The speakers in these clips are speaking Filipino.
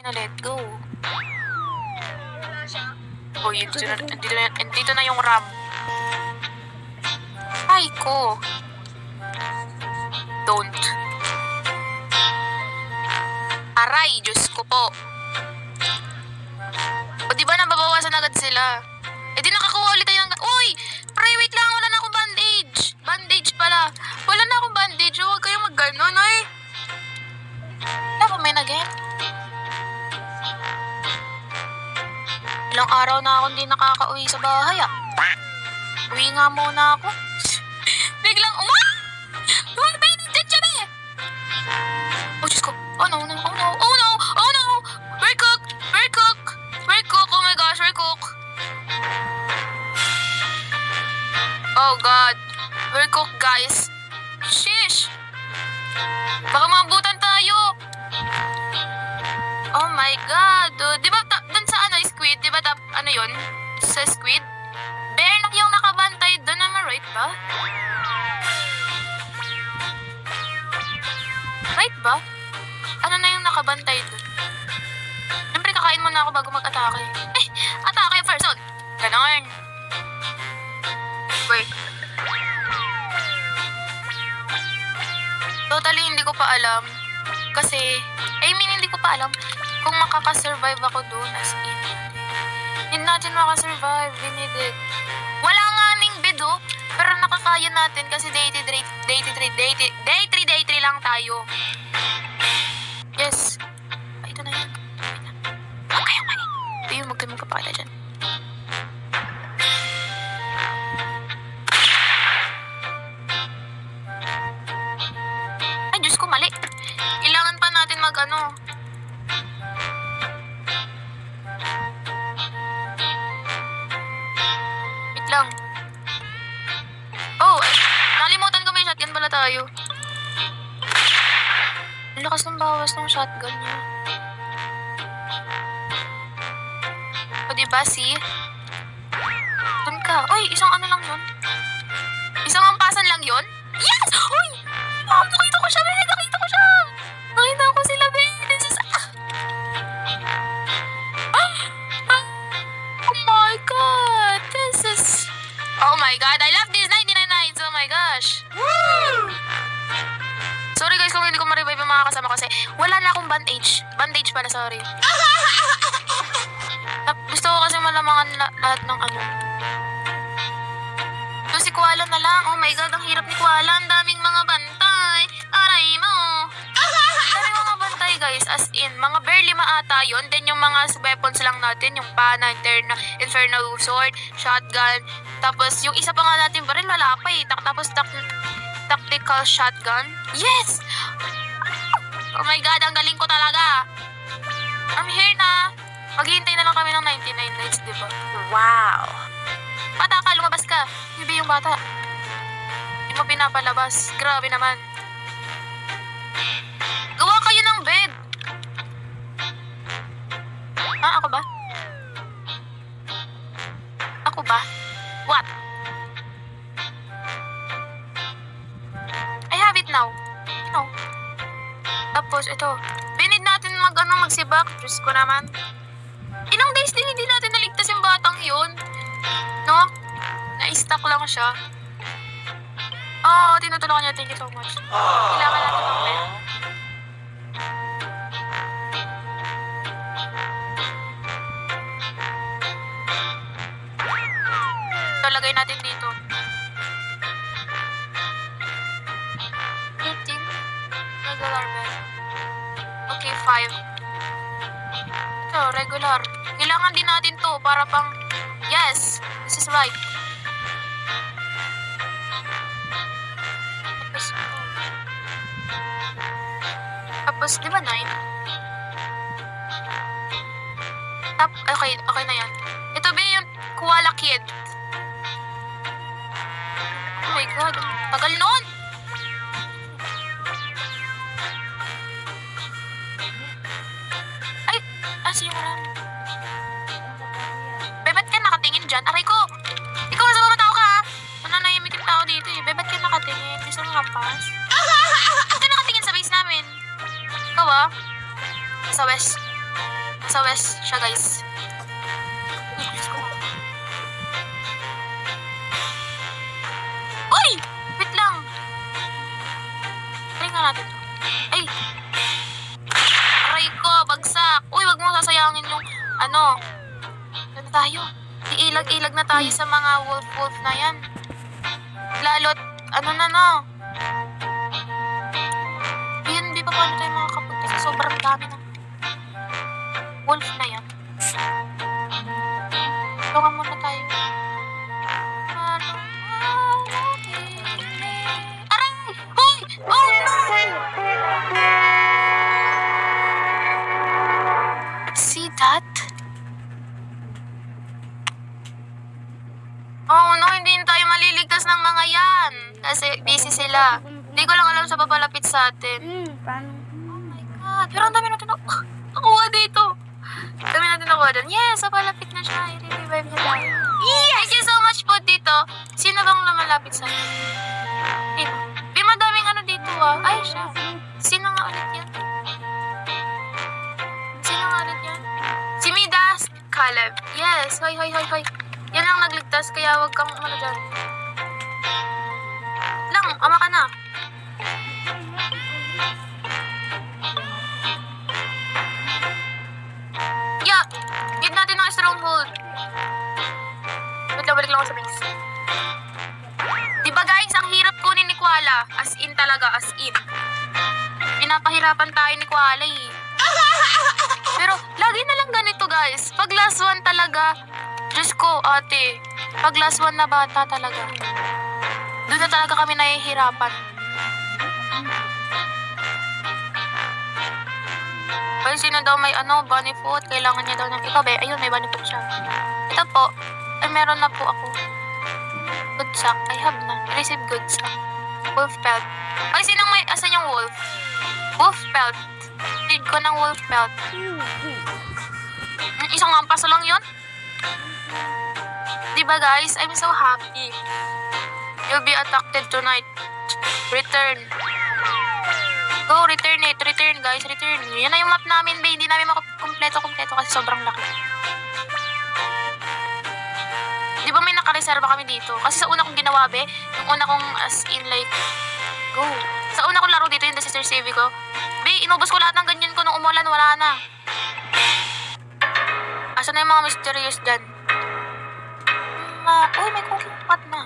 Let go. Wala siya. Oh, yun, dito na yung RAM. Ay ko. Don't. Aray, Diyos ko po. O di ba nababawasan agad sila? Eh di nakakuha ulit tayo ng... Uy! Pre, wait lang, wala na akong bandage. Bandage pala. Wala na akong bandage. Huwag kayong mag-ganon, ay. Never mind again. Ilang araw na akong di nakaka-uwi sa bahay, ah. Uwi nga muna ako. Biglang Uy, bandage siya na eh! Oh, Diyos ko. Oh no, no, oh no, oh no, oh no! We're cook! We're cook! We're cook! Oh my gosh, we're cook! Oh God. We're cook, guys. Shish! Baka maabutan tayo. Oh my God. Di ba dun sa squid? Di ba ano yun? Sa squid? Bear na yung nakabantay dun. Am I right ba? Right ba? Ano na yung nakabantay dun? Siyempre kakain muna ako bago mag-atake. Atake first. Oh, ganon. Wait. Totally hindi ko pa alam. Kasi, hindi ko pa alam kung makakasurvive ako doon as in. Hindi natin makasurvive. We need it. Wala nga ning bid, oh. Pero nakakaya natin kasi day 3 lang tayo. Yes. Ay, ito na yun. Huwag kayong mali. Ito yung magpapakala dyan. Ay, Diyos ko, mali. Kailangan pa natin mag-ano. Wait lang. Oh, nalimutan ko may shotgun pala tayo. Ang lakas ng bawas ng shotgun niya. O diba, see? Doon ka. Uy, isang ano lang yun? Isang ampasan lang yun? Yes! Uy! Oh, nakita ko siya, Ben! Nakita ko siya! Nakita ko sila, Ben! Oh my God! This is... Oh my God! I love these 99 nights! Oh my gosh! Woo! Sorry guys kung hindi ko ma-revive yung mga kasama kasi wala na akong bandage. Bandage pala, sorry. Gusto ko kasi malamangan lahat ng ano. So si Koala na lang. Oh my God, ang hirap ni Koala. Ang daming mga bantay. Aray mo. Ang daming mga bantay guys. As in, mga bear 5 ata yun. Then yung mga weapons lang natin. Yung pana, inferno sword, shotgun. Tapos yung isa pa nga natin baril, wala pa eh. Tapos tactical shotgun. Yes! Oh my God, ang galing ko talaga. I'm here na. Maghihintay na lang kami ng 99 nights, di ba? Wow! Bata ka, lumabas ka. Hindi yung bata. Hindi mo pinapalabas. Grabe naman. Gawa kayo ng bed. Ako ba? Ako ba? What? I have it now. No. Tapos, ito. Binid natin magsibak. Diyos ko naman. Ilang days din hindi natin naligtas yung batang yun. No? Na-stuck lang siya. Tinutulungan niya. Thank you so much. Kailangan natin ng bed. Ito, lagay natin dito. 15. Regular bed. Okay, 5. Ito, regular. Kailangan din natin to para pang... Yes! This is right. Tapos, di ba 9? Okay na yan. Ito ba yung Koala Kid? Oh my God, tagal nun! Ay, yung ram. Ba't ka nakatingin dyan? Aray ko! Ikaw sa mga tao ka ha? Nananayamit yung tao dito eh. Ba't ka nakatingin? Gusto mo kampas? Ba't ka nakatingin sa base namin? Ikaw ah? Sa west. Sa west siya, guys. Ay, Diyos ko. Uy! Wait lang. Try nga natin to. Ay! Aray ko, bagsak. Uy, wag mo sasayangin yung ano. Ano tayo? Iilag-ilag na tayo sa mga wolf na yan. Lalo't, ano na no. Yun, di pa paano tayo makakapunta kasi sobrang dami ng wolf na yan. Tulungan muna tayo. Aray! Hoy! Oh no! See that? Oh no, hindi tayo maliligtas ng mga yan. Kasi busy sila. Hindi ko lang alam sa papalapit sa atin. Paano? Oh my God. Pero ang dami natin nakuha dito. Ang dami natin nakuha dyan. Yes, papalapit na siya. I-revive niya tayo. Yes! Thank you so much po dito. Sino bang lumalapit sa akin? Dito. Di madaming ano dito ah. Ay, siya. Sino nga ulit yan? Sino nga ulit yan? Si Midas Caleb. Yes. Hoy, hoy, hoy, hoy. Yan lang nagligtas, kaya wag kang umano dyan. Lang, ama ka na. Yeah, give natin ng stronghold. Balik lang ako sa base. Diba guys, ang hirap kunin ni Koala. As in talaga, as in. Pinapahirapan tayo ni Koala eh. Pero, lagi na lang ganito guys. Pag last one talaga, Diyos ko, ate. Pag last one na bata talaga. Doon na talaga kami nahihirapan. Ay, sino daw may bunny food? Kailangan niya daw ng ikaw, be. Ayun, may bunny food siya. Ito po. Ay, meron na po ako. Good sack. I have na. Receive good sack. Wolf pelt. Ay, sinong may... Asan yung wolf? Wolf pelt. Need ko ng wolf pelt. Isang ampaso lang yun? Diba guys? I'm so happy. You'll be attacked tonight. Return. Go, return it. Return, guys. Return. Yan na yung map namin, be. Hindi namin makakumpleto kasi sobrang laki. Di ba may nakareserva kami dito? Kasi sa una kong ginawa, be, yung una kong as in like, go. Sa una kong laro dito, yung Sister Savvy ko, be, inubos ko lahat ng ganyan ko nung umulan, wala na. Asan na yung mga mysterious dyan? Uy, may cooking pot na.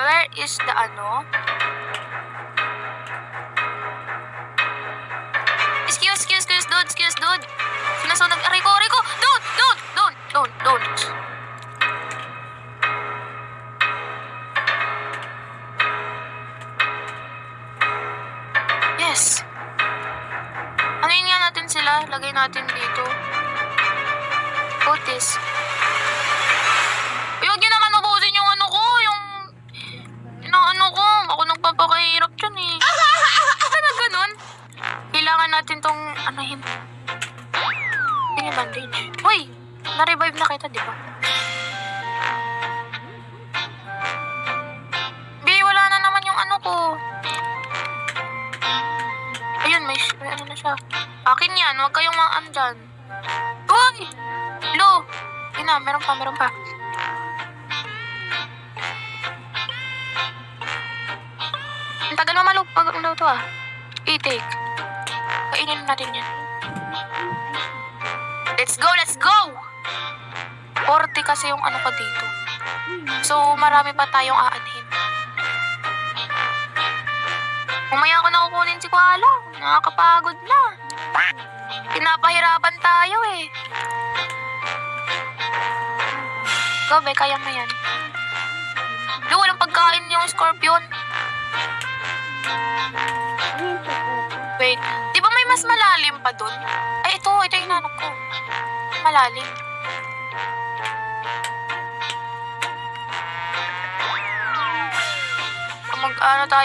Where is the Excuse, dude. Sinasunog, aray ko, don't. Yes. Anuin nga natin sila, lagay natin dito. Otis. Huwag nyo naman ubusin yung ako nagpapakahirap dyan eh. Ano ganun? Kailangan natin tong anahin. Tingin bandage. Uy! Na-revive na kita, di ba? Wala na naman yung ko. Ayun, may ano na siya. Akin yan, huwag kayong dyan. Uy! Lo! Yun na, meron pa. Ang tagal mo malupag ang daw to ah. I-take. Kainin natin yan. Let's go! 40 kasi yung pa dito. So, marami pa tayong aanhin. Umaya ko na kukunin si Koala. Nakakapagod na. Pinapahirapan tayo eh. Go, be, kaya mo yan. Walang pagkain yung scorpion. Wait, di ba may mas malalim pa dun? Ay, ito yung nanap ko. Malalim.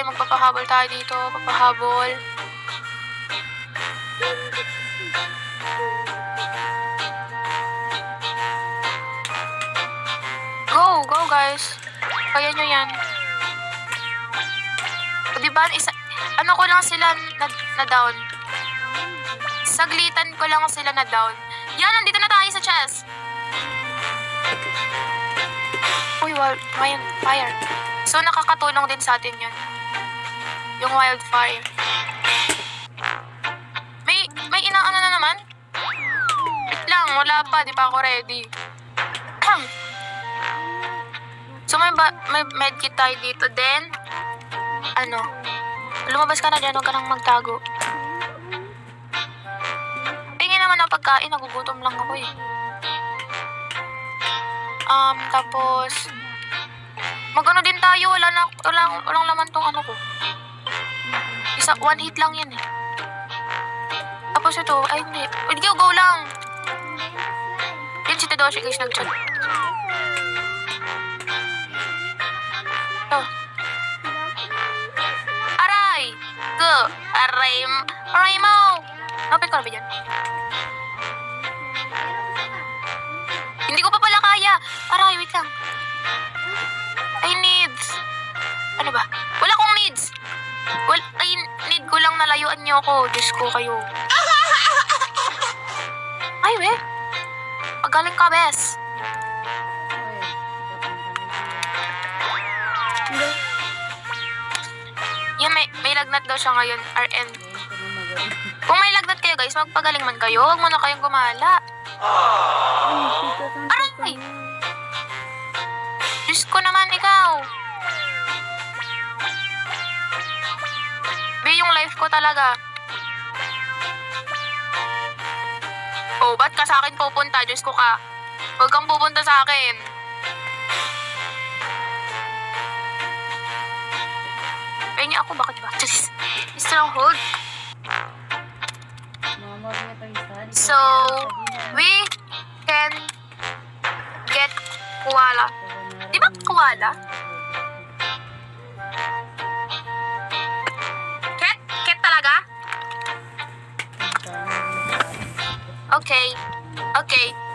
Magpapahabol tayo dito. Papahabol. Go guys. Kaya nyo yan. Diba, ko lang sila na down. saglitan ko lang sila na down. Yan, nandito na tayo sa chest. Uy, wildfire. So, nakakatulong din sa atin yun. Yung wildfire. May inaano na naman? Wait lang, wala pa. Di pa ako ready. So, may medkit tayo dito. Then, lumabas ka na dyan. Huwag ka nang magtago. Tingin naman ang pagkain. Nagugutom lang ako eh. Tapos, mag-ano din tayo. Walang laman tong ano ko. One hit lang yan eh. Tapos ito, ay hindi. Wait, go lang. Yan si Tedoshi guys, nag-chat. Ito. Aray! Go! Aray mo! Open ko na ba dyan? Hindi ko pa pala kaya. Aray, wait lang. I needs. Ano ba? Wala akong needs. I need ko lang nalayuan niyo ako. Diyos ko kayo. Ay, we. Pagaling ka, bes. Yan, may lagnat daw siya ngayon. RN. Kung may lagnat kayo, guys, magpagaling man kayo. Huwag mo na kayong gumala. Aray! Diyos ko naman, ikaw. Be, yung life ko talaga. Oh, ba't ka sa akin pupunta? Diyos ko ka. Huwag kang pupunta sa akin. Pengi ako, bakit ba? Stronghold. So, we can get koala. Di ba koala? Cat talaga? Okay.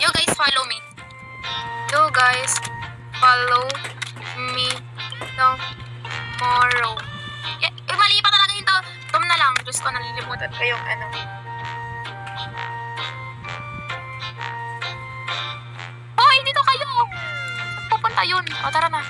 You guys follow me. Tomorrow. Mali pa talaga yun to. Tom na lang. Diyos ko, nalilimutan ko yung ano. Hoy, dito kayo! Saan pupunta yun? O, tara na.